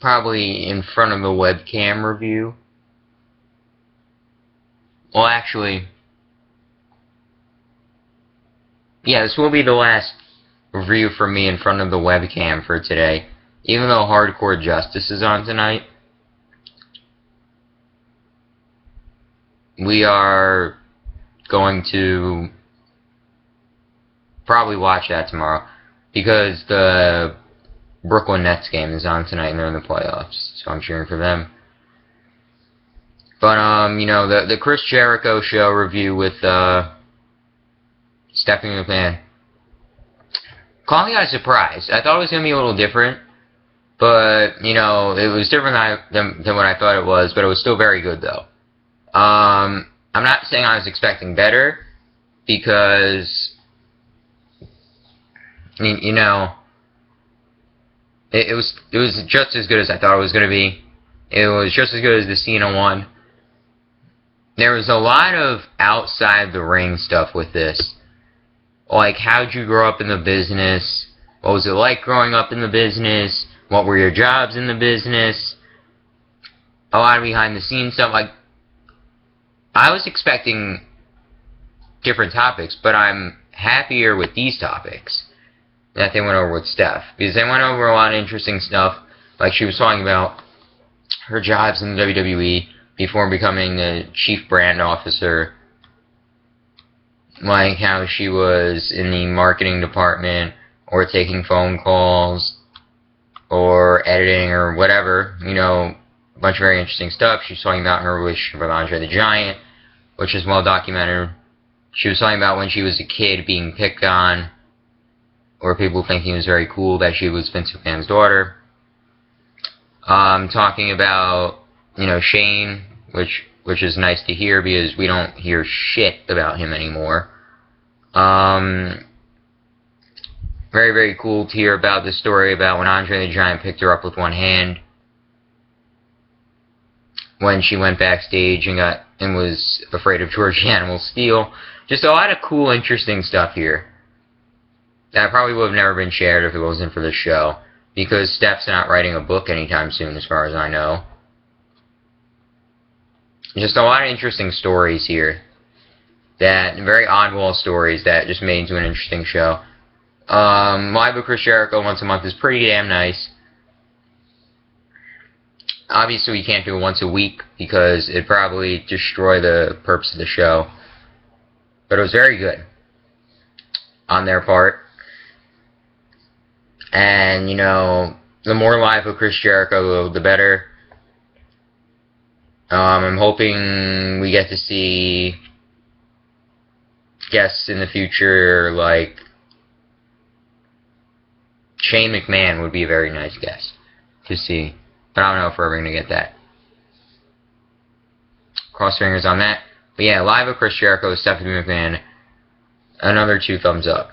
Probably in front of the webcam review. Well, actually, yeah, this will be the last review for me in front of the webcam for today. Even though Hardcore Justice is on tonight, we are going to probably watch that tomorrow, because the Brooklyn Nets game is on tonight and they're in the playoffs, so I'm cheering for them. But, you know, the Chris Jericho show review with, Stephanie McMahon caught me by surprise. I thought it was going to be a little different, but, you know, it was different than what I thought it was, but it was still very good, though. I'm not saying I was expecting better, because, you know, it was just as good as I thought it was going to be. It was just as good as the Cena one. There was a lot of outside the ring stuff with this. Like, how'd you grow up in the business? What was it like growing up in the business? What were your jobs in the business? A lot of behind the scenes stuff. Like, I was expecting different topics, but I'm happier with these topics that they went over with Steph, because they went over a lot of interesting stuff. Like, she was talking about her jobs in the WWE before becoming the chief brand officer, like how she was in the marketing department, or taking phone calls, or editing, or whatever, you know, a bunch of very interesting stuff. She was talking about her relationship with Andre the Giant, which is well documented. She was talking about when she was a kid being picked on, or people thinking it was very cool that she was Vince McMahon's daughter. Talking about, you know, Shane, which is nice to hear, because we don't hear shit about him anymore. Very, very cool to hear about the story about when Andre the Giant picked her up with one hand, when she went backstage and was afraid of George the Animal Steel. Just a lot of cool, interesting stuff here that probably would have never been shared if it wasn't for the show, because Steph's not writing a book anytime soon, as far as I know. Just a lot of interesting stories here, that very oddball stories that just made into an interesting show. Live with Chris Jericho once a month is pretty damn nice. Obviously, we can't do it once a week, because it'd probably destroy the purpose of the show. But it was very good on their part. And, you know, the more live with Chris Jericho, the better. I'm hoping we get to see guests in the future, like Shane McMahon would be a very nice guest to see. But I don't know if we're ever going to get that. Cross fingers on that. But yeah, live with Chris Jericho, Stephanie McMahon, another 2 thumbs up.